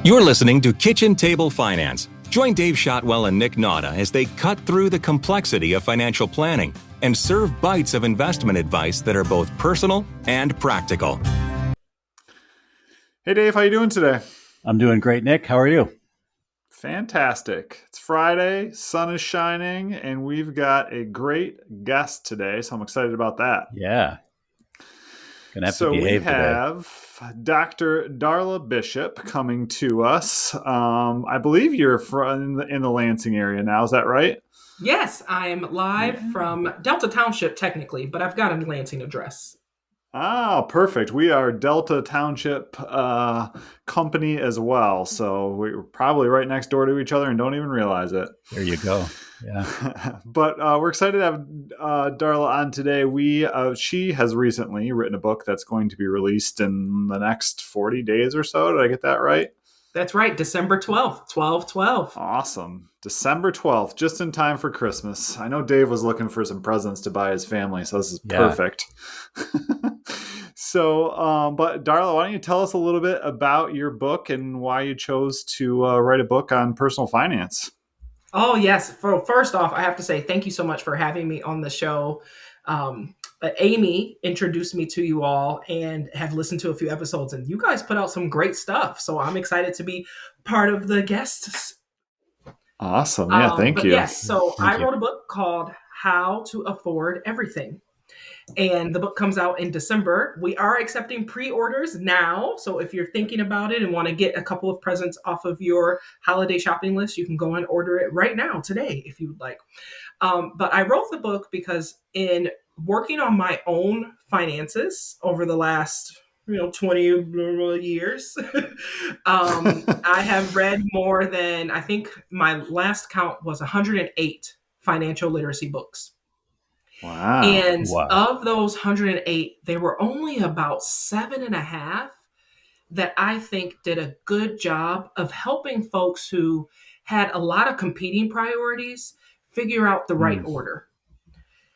You're listening to Kitchen Table Finance. Join Dave Shotwell and Nick Nauta as they cut through the complexity of financial planning and serve bites of investment advice that are both personal and practical. Hey Dave, how you doing today? I'm doing great, Nick. How are you? Fantastic. It's Friday, sun is shining, and we've got a great guest today, so I'm excited about that. Yeah. Gonna have So to we behave have Dr. Darla Bishop coming to us. I believe you're in the Lansing area now. Is that right? Yes, I'm live from Delta Township, technically, but I've got a Lansing address. Oh, perfect. We are Delta Township company as well. So we're probably right next door to each other and don't even realize it. There you go. Yeah. But we're excited to have Darla on today. She has recently written a book that's going to be released in the next 40 days or so. Did I get that right? That's right. December 12th, 12/12. Awesome. December 12th, just in time for Christmas. I know Dave was looking for some presents to buy his family, so this is perfect. So, but Darla, why don't you tell us a little bit about your book and why you chose to write a book on personal finance? Oh, yes. First off, I have to say thank you so much for having me on the show. Amy introduced me to you all and have listened to a few episodes, and you guys put out some great stuff. So I'm excited to be part of the guests. Awesome. Yeah, thank you. Yes, so I wrote a book called How to Afford Everything. And the book comes out in December. We are accepting pre-orders now. So if you're thinking about it and want to get a couple of presents off of your holiday shopping list, you can go and order it right now, today, if you would like. But I wrote the book because in working on my own finances over the last 20 years, I have read more than, I think my last count was 108 financial literacy books. Wow. And of those 108, there were only about 7.5 that I think did a good job of helping folks who had a lot of competing priorities figure out the right order.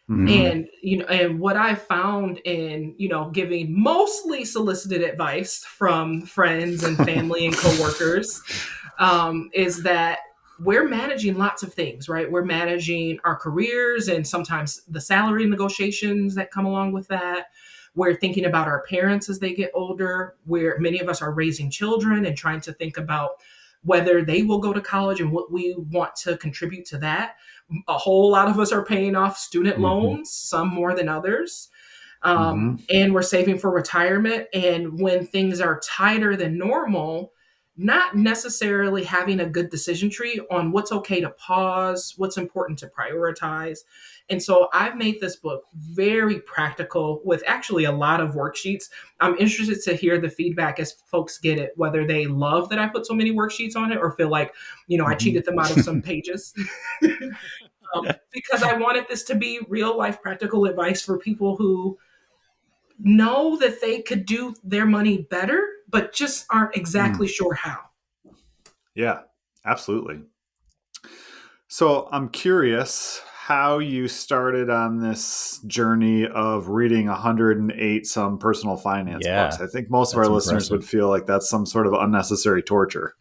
Mm-hmm. And what I found in, giving mostly solicited advice from friends and family and coworkers, is that we're managing lots of things, right? We're managing our careers and sometimes the salary negotiations that come along with that. We're thinking about our parents as they get older, where many of us are raising children and trying to think about whether they will go to college and what we want to contribute to that. A whole lot of us are paying off student loans, some more than others. And we're saving for retirement. And when things are tighter than normal, not necessarily having a good decision tree on what's okay to pause, what's important to prioritize. And so I've made this book very practical with actually a lot of worksheets. I'm interested to hear the feedback as folks get it, whether they love that I put so many worksheets on it or feel like, I cheated them out of some pages. Because I wanted this to be real life practical advice for people who know that they could do their money better, but just aren't exactly sure how. Yeah, absolutely. So I'm curious how you started on this journey of reading 108 some personal finance books. I think most of our listeners would feel like that's some sort of unnecessary torture.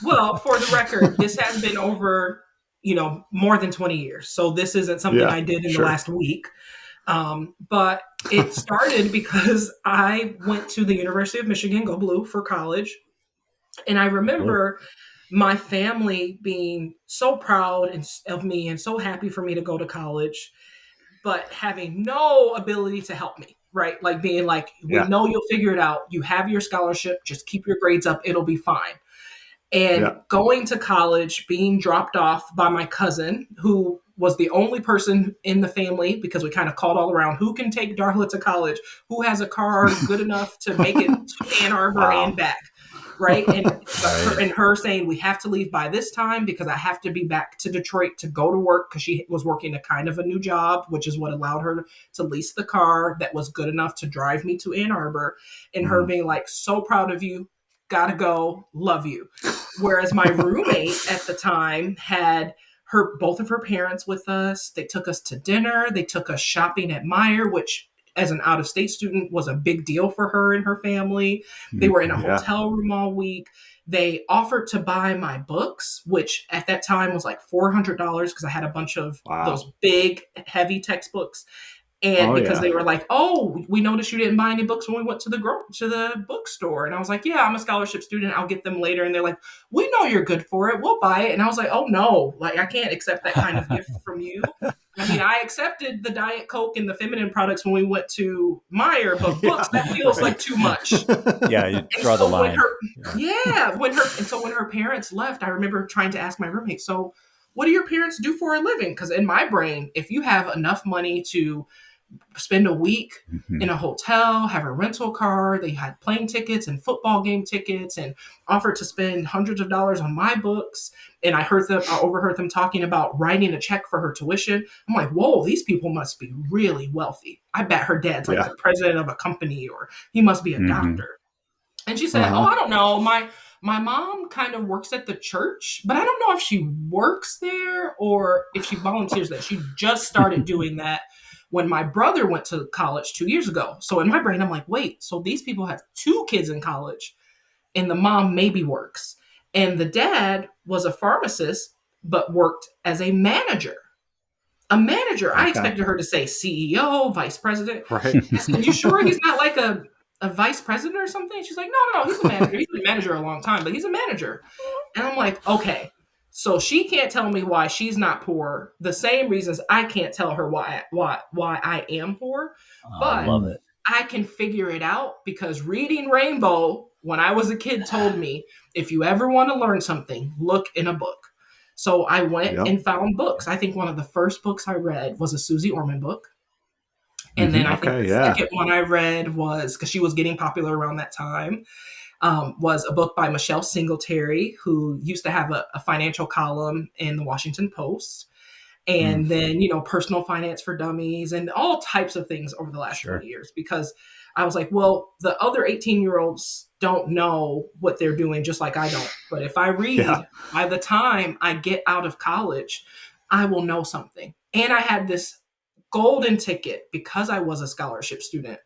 Well, for the record, this has been over, more than 20 years. So this isn't something I did in the last week. But it started because I went to the University of Michigan, go Blue, for college. And I remember my family being so proud of me and so happy for me to go to college, but having no ability to help me, right? Like being like, we know you'll figure it out. You have your scholarship. Just keep your grades up. It'll be fine. And going to college, being dropped off by my cousin, who was the only person in the family, because we kind of called all around, who can take Darla to college, who has a car good enough to make it to Ann Arbor and back, right? And her saying, we have to leave by this time because I have to be back to Detroit to go to work, because she was working a kind of a new job, which is what allowed her to lease the car that was good enough to drive me to Ann Arbor. And her being like, so proud of you. Gotta go, love you. Whereas my roommate at the time had both of her parents with us. They took us to dinner. They took us shopping at Meijer, which as an out-of-state student was a big deal for her and her family. They were in a Yeah. hotel room all week. They offered to buy my books, which at that time was like $400 because I had a bunch of those big, heavy textbooks. And because they were like, oh, we noticed you didn't buy any books when we went to the bookstore. And I was like, yeah, I'm a scholarship student. I'll get them later. And they're like, we know you're good for it. We'll buy it. And I was like, oh, no, like I can't accept that kind of gift from you. I mean, I accepted the Diet Coke and the feminine products when we went to Meijer, but books, that feels like too much. Yeah, you draw the line. When her parents left, I remember trying to ask my roommate, so what do your parents do for a living? Because in my brain, if you have enough money to spend a week in a hotel, have a rental car, they had plane tickets and football game tickets and offered to spend hundreds of dollars on my books. And I overheard them talking about writing a check for her tuition. I'm like, whoa, these people must be really wealthy. I bet her dad's like the president of a company, or he must be a doctor. And she said, oh, I don't know. My mom kind of works at the church, but I don't know if she works there or if she volunteers there. She just started doing that when my brother went to college 2 years ago. So in my brain, I'm like, wait, so these people have 2 kids in college and the mom maybe works. And the dad was a pharmacist, but worked as a manager. A manager. Okay. I expected her to say CEO, vice president. Right. Are you sure he's not like a vice president or something? She's like, no, he's a manager. He's been a manager a long time, but he's a manager. And I'm like, okay. So she can't tell me why she's not poor. The same reasons I can't tell her why I am poor. But I love it. I can figure it out because reading Rainbow when I was a kid told me, if you ever want to learn something, look in a book. So I went and found books. I think one of the first books I read was a Susie Orman book. And then I think the second one I read was, because she was getting popular around that time, was a book by Michelle Singletary, who used to have a financial column in the Washington Post. And then, personal finance for dummies and all types of things over the last 20 years, because I was like, well, the other 18-year-olds don't know what they're doing, just like I don't. But if I read, by the time I get out of college, I will know something. And I had this golden ticket because I was a scholarship student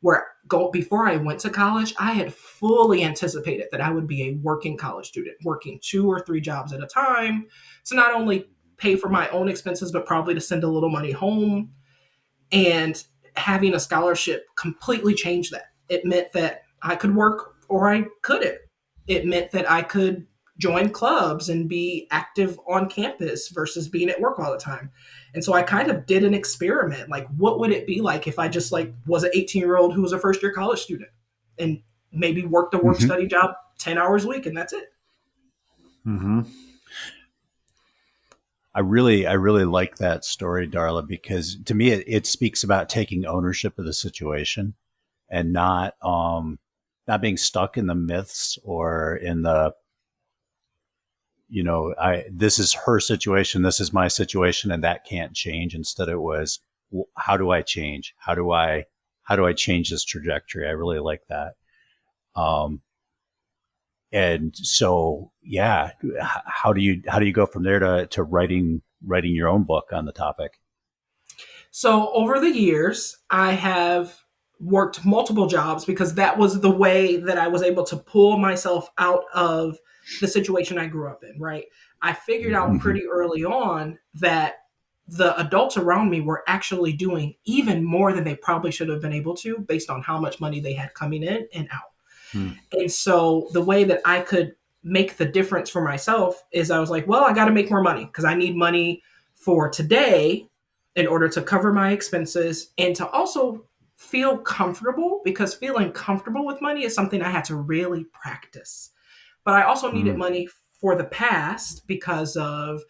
where before I went to college, I had fully anticipated that I would be a working college student, working 2 or 3 jobs at a time to not only pay for my own expenses, but probably to send a little money home. And having a scholarship completely changed that. It meant that I could work or I couldn't. It meant that I could join clubs and be active on campus versus being at work all the time. And so I kind of did an experiment. Like, what would it be like if I just was an 18-year-old who was a first-year college student and maybe worked a work-study job 10 hours a week, and that's it. I really like that story, Darla, because to me, it speaks about taking ownership of the situation and not being stuck in the myths or in the, this is her situation, this is my situation, and that can't change. Instead, it was, how do I change? How do I change this trajectory? I really like that. And so, how do you go from there to writing your own book on the topic? So over the years, I have worked multiple jobs because that was the way that I was able to pull myself out of the situation I grew up in, right? I figured out pretty early on that the adults around me were actually doing even more than they probably should have been able to based on how much money they had coming in and out. And so the way that I could make the difference for myself is I was like, well, I got to make more money because I need money for today in order to cover my expenses and to also feel comfortable, because feeling comfortable with money is something I had to really practice. But I also needed money for the past because of,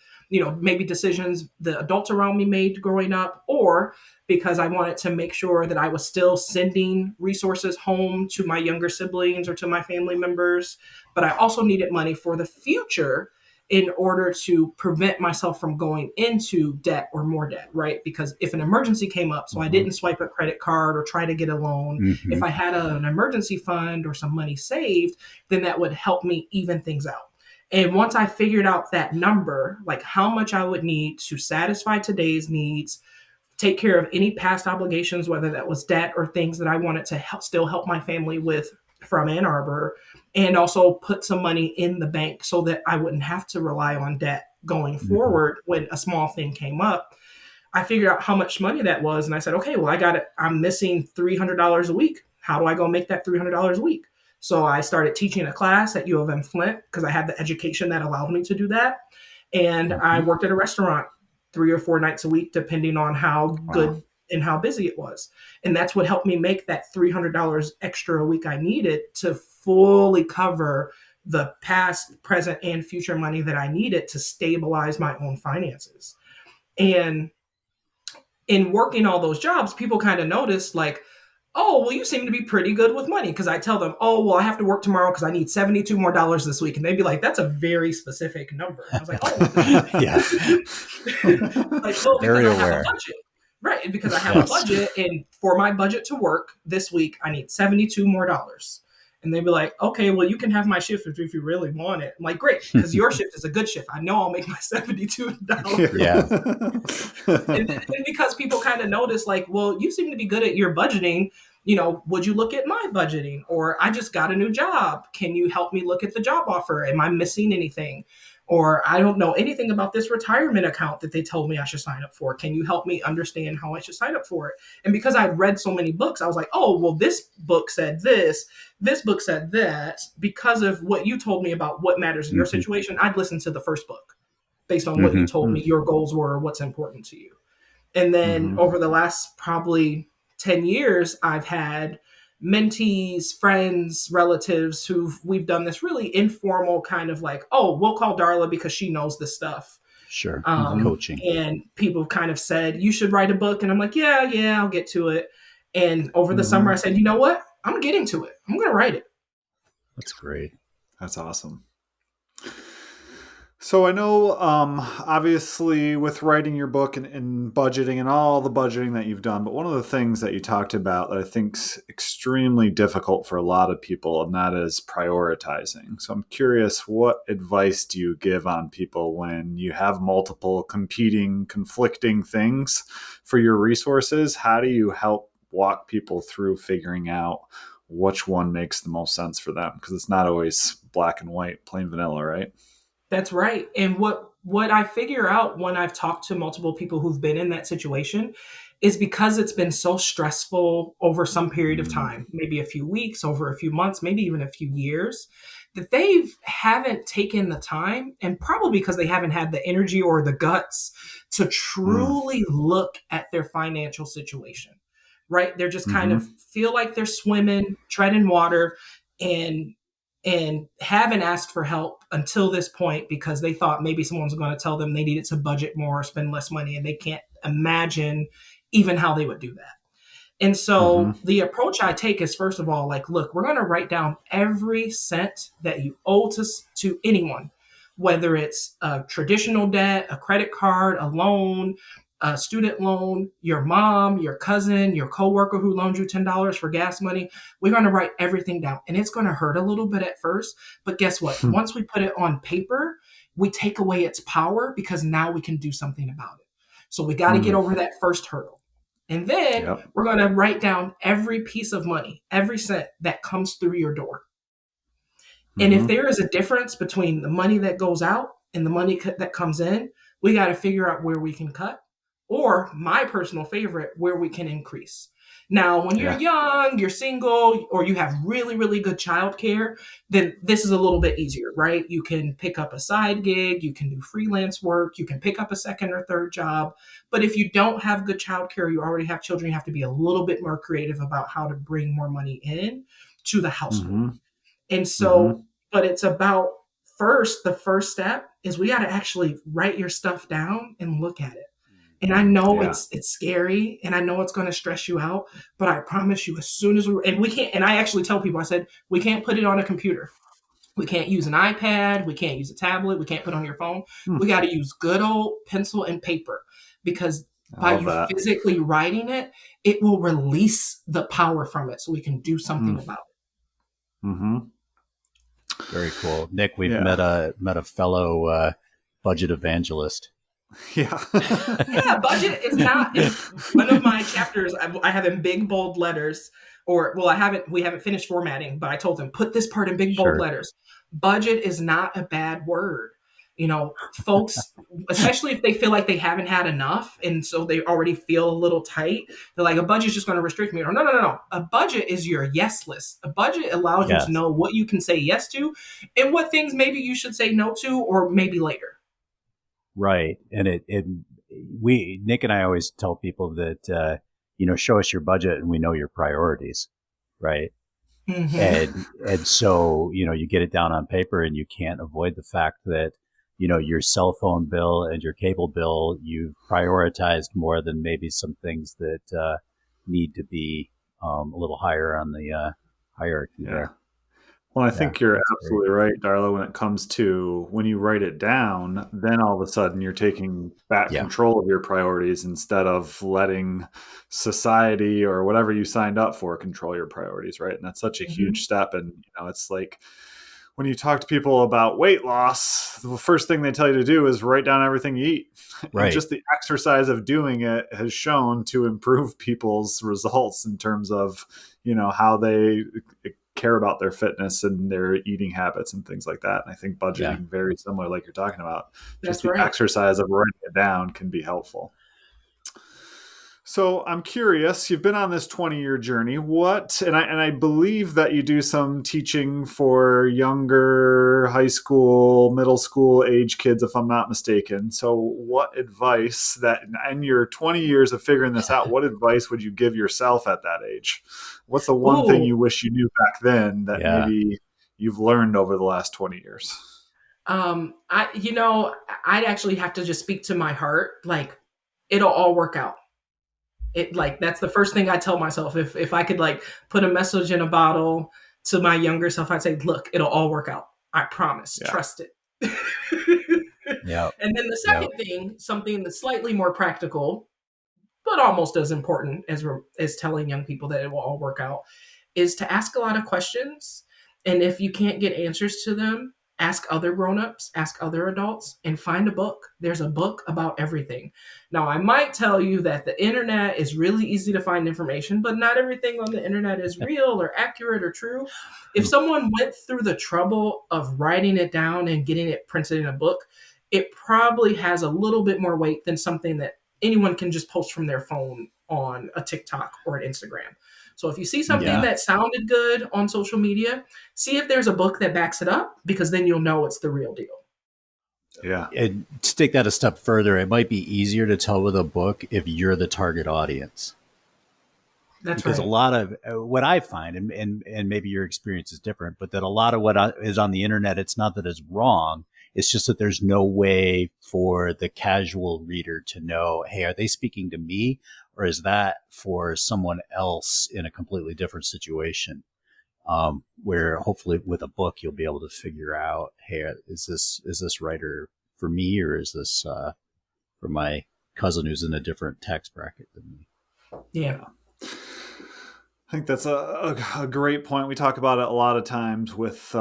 maybe decisions the adults around me made growing up, or because I wanted to make sure that I was still sending resources home to my younger siblings or to my family members. But I also needed money for the future in order to prevent myself from going into debt or more debt, right? Because if an emergency came up, so I didn't swipe a credit card or try to get a loan, if I had an emergency fund or some money saved, then that would help me even things out. And once I figured out that number, like how much I would need to satisfy today's needs, take care of any past obligations, whether that was debt or things that I wanted to still help my family with from Ann Arbor, and also put some money in the bank so that I wouldn't have to rely on debt going forward when a small thing came up. I figured out how much money that was, and I said, okay, well, I got it. I'm missing $300 a week. How do I go make that $300 a week? So I started teaching a class at U of M Flint because I had the education that allowed me to do that. And I worked at a restaurant 3 or 4 nights a week, depending on how good and how busy it was. And that's what helped me make that $300 extra a week I needed to fully cover the past, present, and future money that I needed to stabilize my own finances. And in working all those jobs, people kind of noticed like, oh, well, you seem to be pretty good with money. Because I tell them, oh, well, I have to work tomorrow because I need $72 more this week. And they'd be like, that's a very specific number. I was like, oh. Yeah. Like, well, Very because I have aware. a budget. Right. Because I have a budget. And for my budget to work this week, I need $72 more. And they'd be like, okay, well, you can have my shift if you really want it. I'm like, great, because your shift is a good shift. I know I'll make my $72. Yeah. And because people kind of notice, like, well, you seem to be good at your budgeting. You know, would you look at my budgeting? Or I just got a new job. Can you help me look at the job offer? Am I missing anything? Or I don't know anything about this retirement account that they told me I should sign up for. Can you help me understand how I should sign up for it? And because I'd read so many books, I was like, oh, well, this book said this book said that. Because of what you told me about what matters in your situation, I'd listen to the first book based on what you told me your goals were, what's important to you. And then over the last probably 10 years, I've had mentees, friends, relatives we've done this really informal kind of like, oh, we'll call Darla because she knows this stuff. Sure. Coaching. And people kind of said, you should write a book. And I'm like, yeah, I'll get to it. And over the summer, I said, you know what? I'm getting to it. I'm going to write it. That's great. That's awesome. So I know, obviously, with writing your book and budgeting and all the budgeting that you've done, but one of the things that you talked about that I think's extremely difficult for a lot of people, and that is prioritizing. So I'm curious, what advice do you give on people when you have multiple competing, conflicting things for your resources? How do you help walk people through figuring out which one makes the most sense for them? Because it's not always black and white, plain vanilla, right? That's right. And what I figure out when I've talked to multiple people who've been in that situation is because it's been so stressful over some period of time, maybe a few weeks, over a few months, maybe even a few years, that they haven't taken the time, and probably because they haven't had the energy or the guts to truly look at their financial situation, right? They're just kind of feel like they're swimming, treading water, and haven't asked for help until this point because they thought maybe someone's going to tell them they needed to budget more or spend less money, and they can't imagine even how they would do that. And so the approach I take is, first of all, like, look, we're going to write down every cent that you owe to anyone, whether it's a traditional debt, a credit card, a loan, a student loan, your mom, your cousin, your coworker who loaned you $10 for gas money. We're going to write everything down, and it's going to hurt a little bit at first. But guess what? Once we put it on paper, we take away its power because now we can do something about it. So we got to get over that first hurdle. And then we're going to write down every piece of money, every cent that comes through your door. And if there is a difference between the money that goes out and the money that comes in, we got to figure out where we can cut. Or my personal favorite, where we can increase. Now, when you're young, you're single, or you have really, really good childcare, then this is a little bit easier, right? You can pick up a side gig, you can do freelance work, you can pick up a second or third job. But if you don't have good childcare, you already have children, you have to be a little bit more creative about how to bring more money in to the household. And so, but it's about the first step is we got to actually write your stuff down and look at it. And I know it's scary, and I know it's going to stress you out, but I promise you, as soon as we can't, and I actually tell people, I said, we can't put it on a computer. We can't use an iPad. We can't use a tablet. We can't put it on your phone. We got to use good old pencil and paper, because by you physically writing it, it will release the power from it so we can do something about it. Very cool. Nick, we've met a fellow budget evangelist. Yeah. Yeah, budget is not in one of my chapters. I have in big bold letters, or well, we haven't finished formatting, but I told them put this part in big bold Sure. letters. Budget is not a bad word. Folks, especially if they feel like they haven't had enough, and so they already feel a little tight. They're like, a budget's just going to restrict me. Or no, no, no, no. A budget is your yes list. A budget allows you to Yes. know what you can say yes to, and what things maybe you should say no to, or maybe later. Right. And Nick and I always tell people that, show us your budget and we know your priorities. Right. Mm-hmm. And so, you get it down on paper and you can't avoid the fact that, your cell phone bill and your cable bill, you've prioritized more than maybe some things that, need to be, a little higher on the, hierarchy there. Well, I Yeah, think you're that's absolutely right, Darla, when it comes to when you write it down, then all of a sudden you're taking back Yeah. control of your priorities instead of letting society or whatever you signed up for control your priorities, right? And that's such a huge step. And, it's like when you talk to people about weight loss, the first thing they tell you to do is write down everything you eat. Right. And just the exercise of doing it has shown to improve people's results in terms of, how they care about their fitness and their eating habits and things like that. And I think budgeting very similar, like you're talking about. Just the exercise of writing it down can be helpful. So I'm curious, you've been on this 20-year journey. And I believe that you do some teaching for younger high school, middle school age kids, if I'm not mistaken. So what advice in your 20 years of figuring this out, what advice would you give yourself at that age? What's the one thing you wish you knew back then that maybe you've learned over the last 20 years? I'd actually have to just speak to my heart. Like, it'll all work out. That's the first thing I tell myself. If I could put a message in a bottle to my younger self, I'd say, look, it'll all work out. I promise. Trust it. Yeah. And then the second thing, something that's slightly more practical, but almost as important as telling young people that it will all work out, is to ask a lot of questions. And if you can't get answers to them, ask other grownups, ask other adults, and find a book. There's a book about everything. Now, I might tell you that the internet is really easy to find information, but not everything on the internet is real or accurate or true. If someone went through the trouble of writing it down and getting it printed in a book, it probably has a little bit more weight than something that anyone can just post from their phone on a TikTok or an Instagram. So if you see something that sounded good on social media, see if there's a book that backs it up, because then you'll know it's the real deal. Yeah. And to take that a step further, it might be easier to tell with a book if you're the target audience. That's because right. a lot of what I find, and maybe your experience is different, but that a lot of what is on the internet, it's not that it's wrong. It's just that there's no way for the casual reader to know, hey, are they speaking to me, or is that for someone else in a completely different situation? Where hopefully with a book, you'll be able to figure out, hey, is this writer for me, or is this for my cousin who's in a different tax bracket than me? Yeah. I think that's a great point. We talk about it a lot of times with,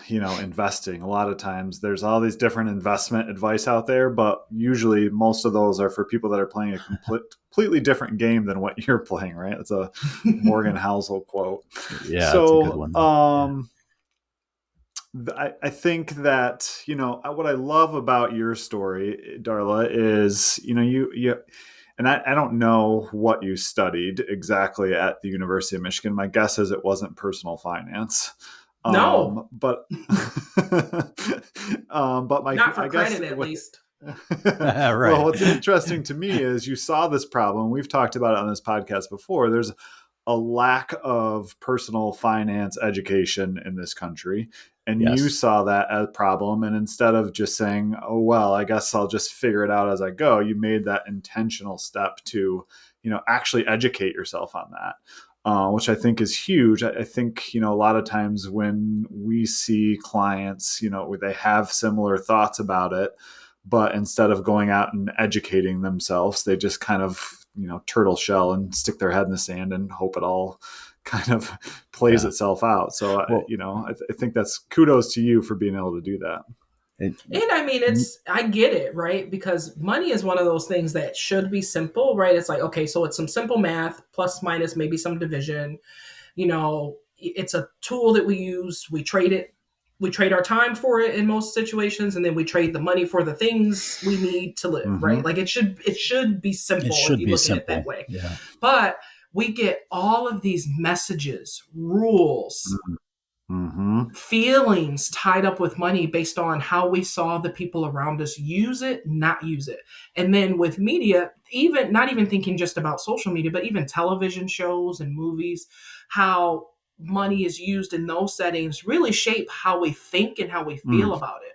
investing. A lot of times there's all these different investment advice out there, but usually most of those are for people that are playing a completely different game than what you're playing, right? It's a Morgan Housel quote. Yeah, so, that's a good one. I think that, what I love about your story, Darla, is, you and I don't know what you studied exactly at the University of Michigan. My guess is it wasn't personal finance. No. But but not for credit, at least. Right. Well, what's interesting to me is you saw this problem. We've talked about it on this podcast before. There's a lack of personal finance education in this country. And you saw that as a problem. And instead of just saying, oh, well, I guess I'll just figure it out as I go, you made that intentional step to, actually educate yourself on that, which I think is huge. I think, a lot of times when we see clients, they have similar thoughts about it, but instead of going out and educating themselves, they just kind of, turtle shell and stick their head in the sand and hope it all kind of plays itself out. So, I think that's kudos to you for being able to do that. And I mean, I get it, right? Because money is one of those things that should be simple, right? It's like, okay, so it's some simple math, plus, minus, maybe some division. It's a tool that we use. We trade it. We trade our time for it in most situations, and then we trade the money for the things we need to live, right? Like it should be simple if you look at it that way. Yeah. But we get all of these messages, rules, feelings tied up with money based on how we saw the people around us use it, not use it. And then with media, even not even thinking just about social media, but even television shows and movies, how money is used in those settings really shape how we think and how we feel about it.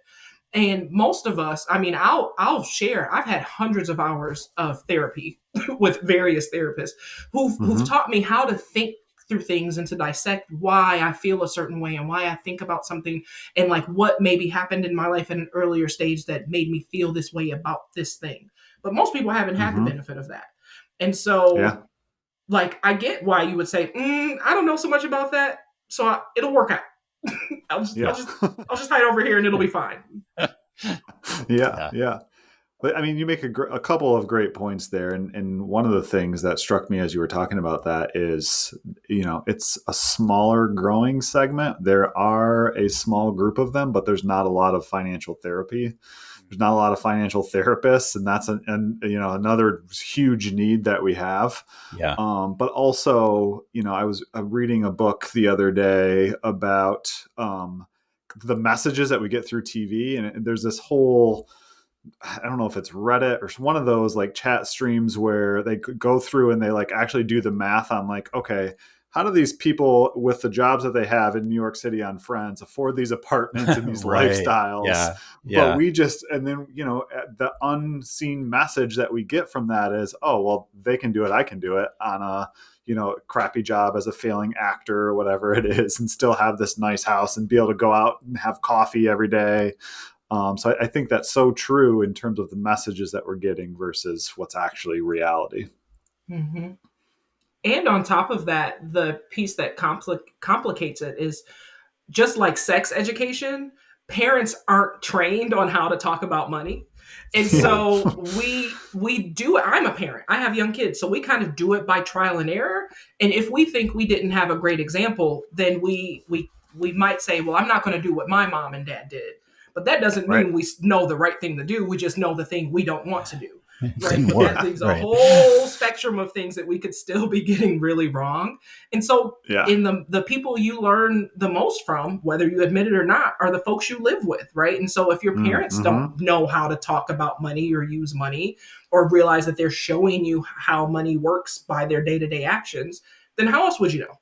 And most of us, I mean, I'll share, I've had hundreds of hours of therapy with various therapists who've taught me how to think through things and to dissect why I feel a certain way and why I think about something and like what maybe happened in my life in an earlier stage that made me feel this way about this thing. But most people haven't had the benefit of that. And so like, I get why you would say, I don't know so much about that. So it'll work out. I'll just hide over here and it'll be fine. Yeah. But I mean, you make a couple of great points there. And one of the things that struck me as you were talking about that is, it's a smaller growing segment. There are a small group of them, but there's not a lot of financial therapy. There's not a lot of financial therapists. And that's another huge need that we have. Yeah. But also, I was reading a book the other day about the messages that we get through TV. And there's this whole, I don't know if it's Reddit or one of those like chat streams where they go through and they like actually do the math on like, okay, how do these people with the jobs that they have in New York City on Friends afford these apartments and these lifestyles? Yeah. But and then, the unseen message that we get from that is, oh, well, they can do it. I can do it on a, crappy job as a failing actor or whatever it is, and still have this nice house and be able to go out and have coffee every day. So I think that's so true in terms of the messages that we're getting versus what's actually reality. Mm-hmm. And on top of that, the piece that complicates it is just like sex education, parents aren't trained on how to talk about money. And so we do, I'm a parent, I have young kids, so we kind of do it by trial and error. And if we think we didn't have a great example, then we might say, well, I'm not going to do what my mom and dad did. But that doesn't mean we know the right thing to do. We just know the thing we don't want to do. Right? But that leaves a whole spectrum of things that we could still be getting really wrong. And so in the people you learn the most from, whether you admit it or not, are the folks you live with, right? And so if your parents don't know how to talk about money or use money or realize that they're showing you how money works by their day-to-day actions, then how else would you know?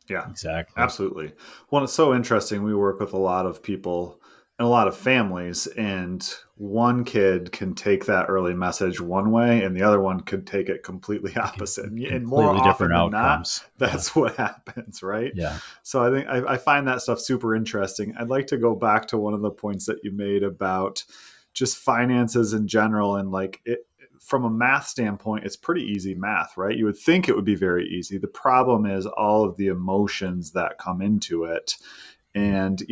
Yeah, exactly. Absolutely. Well, it's so interesting. We work with a lot of people and a lot of families, and one kid can take that early message one way and the other one could take it completely opposite. And more often than not, that's what happens, right? Yeah. So I think I find that stuff super interesting. I'd like to go back to one of the points that you made about just finances in general, and like it, from a math standpoint, it's pretty easy math, right? You would think it would be very easy. The problem is all of the emotions that come into it. And,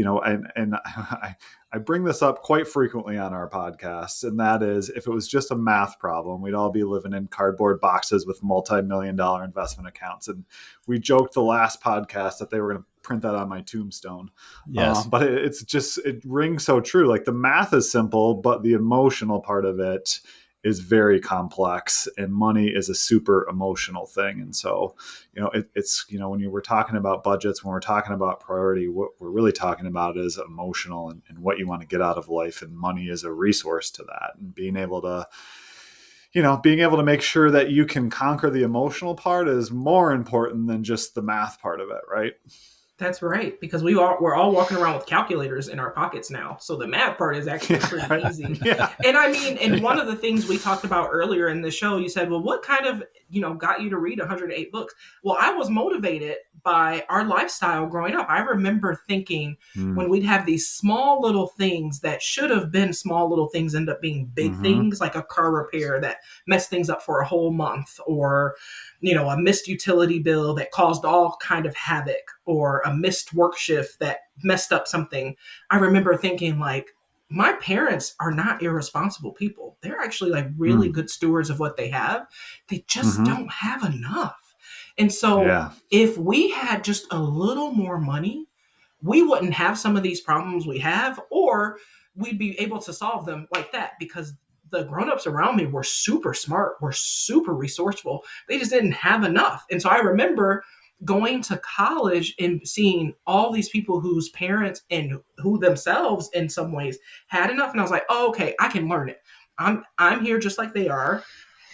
I bring this up quite frequently on our podcast, and that is, if it was just a math problem, we'd all be living in cardboard boxes with multi-million-dollar investment accounts. And we joked the last podcast that they were going to print that on my tombstone. Yes. But it rings so true. Like the math is simple, but the emotional part of it is very complex, and money is a super emotional thing. And so, it's, when we're talking about budgets, when we're talking about priority, what we're really talking about is emotional and what you want to get out of life. And money is a resource to that. And being able to make sure that you can conquer the emotional part is more important than just the math part of it. Right. That's right, because we're all walking around with calculators in our pockets now. So the math part is actually pretty easy. Yeah. And I mean, and one of the things we talked about earlier in the show, you said, well, what kind of, got you to read 108 books? Well, I was motivated by our lifestyle growing up. I remember thinking when we'd have these small little things that should have been small little things end up being big things, like a car repair that messed things up for a whole month, or a missed utility bill that caused all kind of havoc, or a missed work shift that messed up something. I remember thinking like, my parents are not irresponsible people. They're actually like really good stewards of what they have. They just don't have enough. And so if we had just a little more money, we wouldn't have some of these problems we have, or we'd be able to solve them like that, because the grownups around me were super smart, were super resourceful. They just didn't have enough. And so I remember going to college and seeing all these people whose parents and who themselves in some ways had enough. And I was like, oh, okay, I can learn it. I'm here just like they are.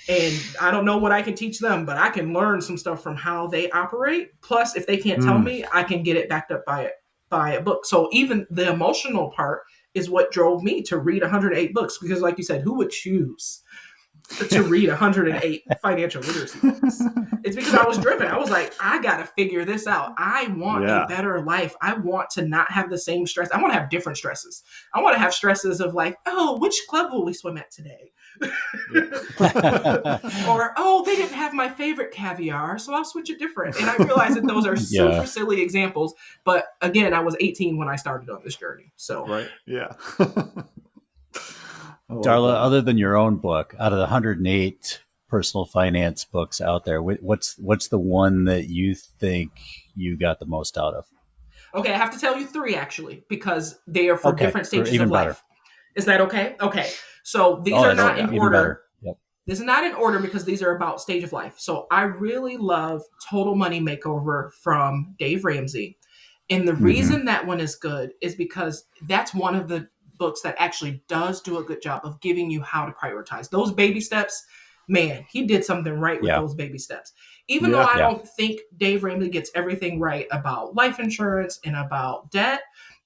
And I don't know what I can teach them, but I can learn some stuff from how they operate. Plus, if they can't tell me, I can get it backed up by a book. So even the emotional part is what drove me to read 108 books, because like you said, who would choose to read 108 financial literacy books? It's because I was driven. I was like, I got to figure this out. I want a better life. I want to not have the same stress. I want to have different stresses. I want to have stresses of like, oh, which club will we swim at today? Or, oh, they didn't have my favorite caviar, so I'll switch it different. And I realize that those are super silly examples. But again, I was 18 when I started on this journey. So, right. Yeah. Darla, other than your own book, out of the 108 personal finance books out there, what's the one that you think you got the most out of? Okay, I have to tell you 3 actually, because they are for different stages of life. Is that okay? Okay. So these are not in order. Yep. This is not in order because these are about stage of life. So I really love Total Money Makeover from Dave Ramsey. And the reason that one is good is because that's one of the books that actually does do a good job of giving you how to prioritize those baby steps. Man, he did something right with those baby steps. Even though I don't think Dave Ramsey gets everything right about life insurance and about debt,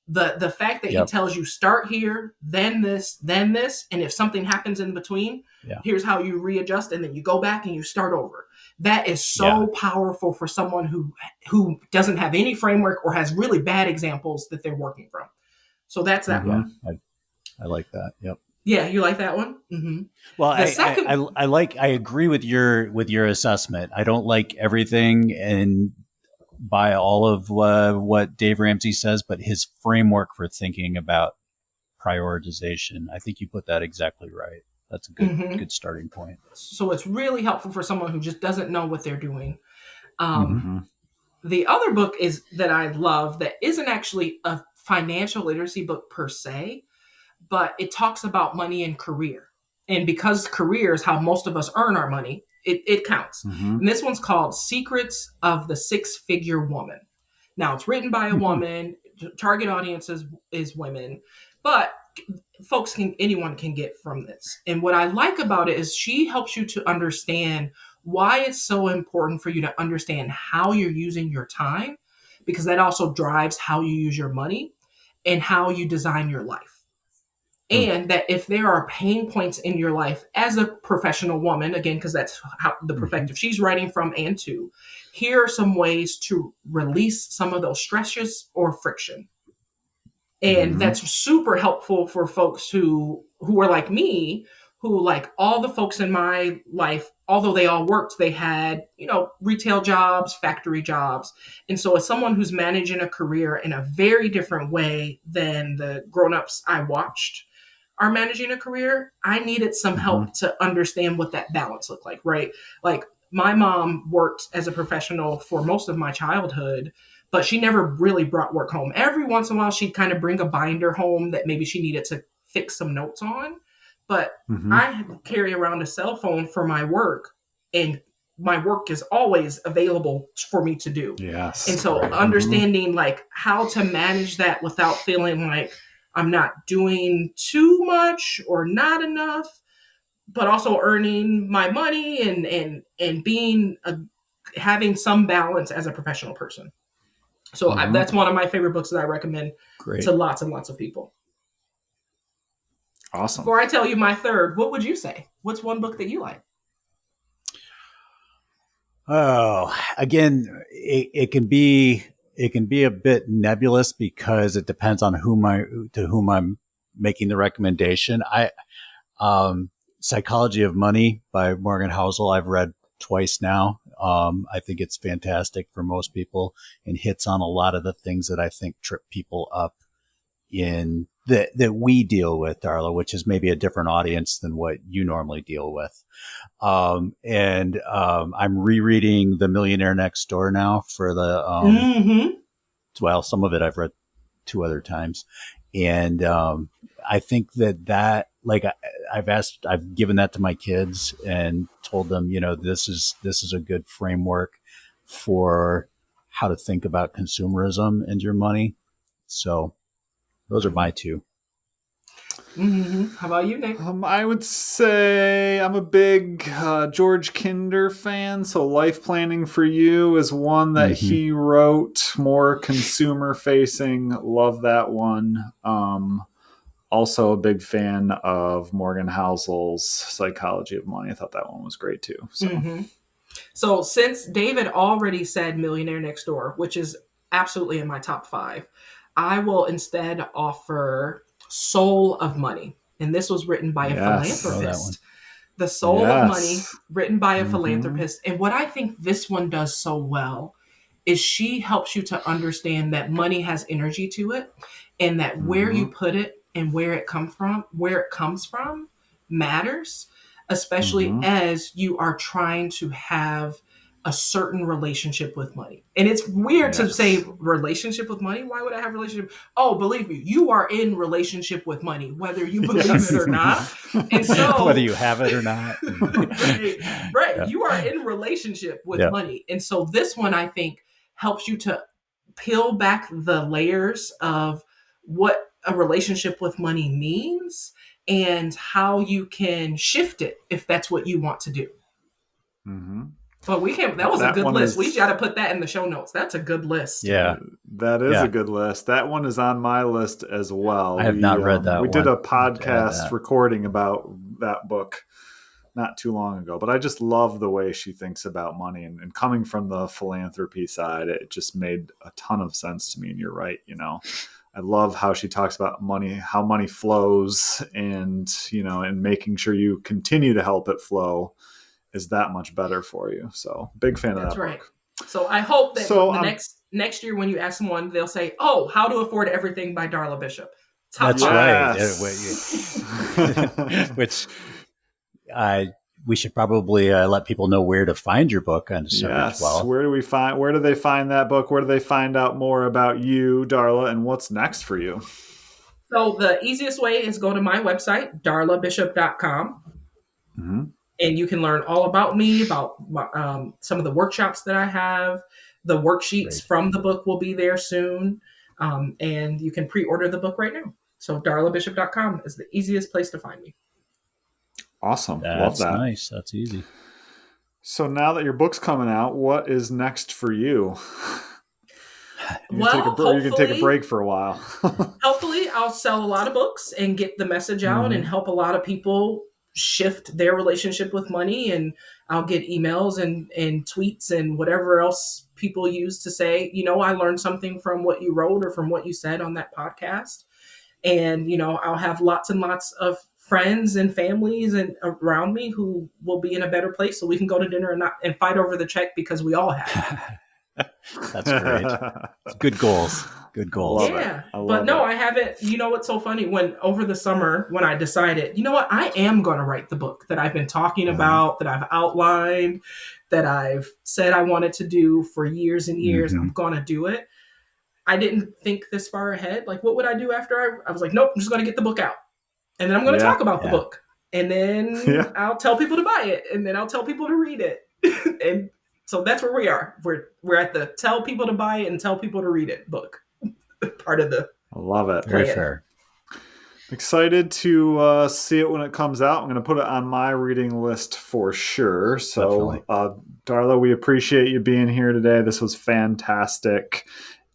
the fact that he tells you start here, then this, and if something happens in between, here's how you readjust, and then you go back and you start over. That is so powerful for someone who doesn't have any framework or has really bad examples that they're working from. So that's that one. I like that. Yep. Yeah, you like that one? Mm-hmm. Well, I agree with your assessment. I don't like everything and by all of what Dave Ramsey says, but his framework for thinking about prioritization, I think you put that exactly right. That's a good starting point. So it's really helpful for someone who just doesn't know what they're doing. The other book that I love that isn't actually a financial literacy book per se, but it talks about money and career. And because career is how most of us earn our money, it counts. And this one's called Secrets of the Six-Figure Woman. Now, it's written by a woman. Target audience is women. But anyone can get from this. And what I like about it is she helps you to understand why it's so important for you to understand how you're using your time, because that also drives how you use your money and how you design your life. And that if there are pain points in your life as a professional woman, again, because that's how the perspective she's writing from, and to, here are some ways to release some of those stresses or friction. And that's super helpful for folks who are like me, who, like all the folks in my life, although they all worked, they had, retail jobs, factory jobs. And so as someone who's managing a career in a very different way than the grownups I watched are managing a career, I needed some help to understand what that balance looked like, right? Like my mom worked as a professional for most of my childhood, but she never really brought work home. Every once in a while, she'd kind of bring a binder home that maybe she needed to fix some notes on. But I carry around a cell phone for my work, and my work is always available for me to do. Yes. And so understanding like how to manage that without feeling like I'm not doing too much or not enough, but also earning my money and being having some balance as a professional person. So that's one of my favorite books that I recommend to lots and lots of people. Awesome. Before I tell you my third, what would you say? What's one book that you like? Oh, again, it can be a bit nebulous because it depends on to whom I'm making the recommendation. Psychology of Money by Morgan Housel, I've read twice now. I think it's fantastic for most people and hits on a lot of the things that I think trip people up in that we deal with, Darla, which is maybe a different audience than what you normally deal with. I'm rereading The Millionaire Next Door now for the, well, some of it I've read 2 other times. And, I think I've given that to my kids and told them, this is a good framework for how to think about consumerism and your money. So those are my 2. How about you, Nick? I would say I'm a big George Kinder fan. So Life Planning for You is one that he wrote, more consumer facing. Love that one. Also a big fan of Morgan Housel's Psychology of Money. I thought that one was great too. So since David already said Millionaire Next Door, which is absolutely in my top 5, I will instead offer Soul of Money. And this was written by a philanthropist. The Soul of Money, written by a philanthropist. And what I think this one does so well is she helps you to understand that money has energy to it, and that where you put it and where it comes from matters, especially as you are trying to have a certain relationship with money. And it's weird to say relationship with money. Why would I have a relationship? Oh, believe me, you are in relationship with money, whether you believe it or not. And so whether you have it or not. right. Yeah. You are in relationship with money. And so this one, I think, helps you to peel back the layers of what a relationship with money means and how you can shift it if that's what you want to do. Well, that was a good list. We got to put that in the show notes. That's a good list. Yeah. That is a good list. That one is on my list as well. I have not read that one. We did a podcast recording about that book not too long ago, but I just love the way she thinks about money, and coming from the philanthropy side, it just made a ton of sense to me. And you're right. I love how she talks about money, how money flows, and, and making sure you continue to help it flow is that much better for you. So big fan of that book. So I hope that next year when you ask someone, they'll say, "Oh, How to Afford Everything by Darla Bishop." That's right. Which we should probably let people know where to find your book on December 12th. Where do they find that book? Where do they find out more about you, Darla, and what's next for you? So the easiest way is go to my website, darlabishop.com. And you can learn all about me, about some of the workshops that I have. The worksheets from the book will be there soon. And you can pre-order the book right now. So darlabishop.com is the easiest place to find me. Awesome. Love that. That's nice. That's easy. So now that your book's coming out, what is next for you? You can take a break for a while. Hopefully I'll sell a lot of books and get the message out and help a lot of people shift their relationship with money. And I'll get emails and tweets and whatever else people use to say, I learned something from what you wrote or from what you said on that podcast. And, I'll have lots and lots of friends and families and around me who will be in a better place so we can go to dinner and fight over the check because we all have. That's great. Good goals. Good goals. Yeah. But no, I haven't. What's so funny? When over the summer, when I decided, I am going to write the book that I've been talking about, that I've outlined, that I've said I wanted to do for years and years. I'm going to do it. I didn't think this far ahead. Like, what would I do after I was like, nope, I'm just going to get the book out. And then I'm going to talk about the book. And then I'll tell people to buy it. And then I'll tell people to read it. And so that's where we are. We're at the tell people to buy it and tell people to read it book. Part of the I love it. Very fair. Excited to see it when it comes out. I'm going to put it on my reading list for sure. So, Darla, we appreciate you being here today. This was fantastic.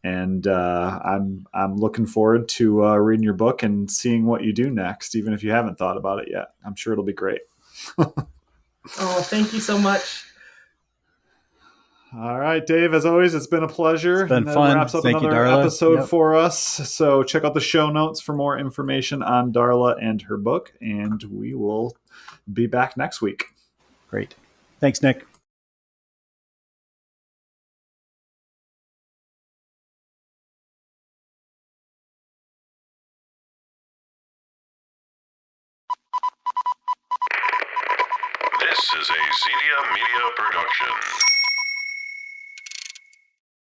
And I'm looking forward to reading your book and seeing what you do next, even if you haven't thought about it yet. I'm sure it'll be great. Oh, thank you so much. All right, Dave, as always, it's been a pleasure. It's been fun. Wraps up Thank another you, Darla. episode for us. So check out the show notes for more information on Darla and her book, and we will be back next week. Great. Thanks, Nick. This is a Zedia Media production.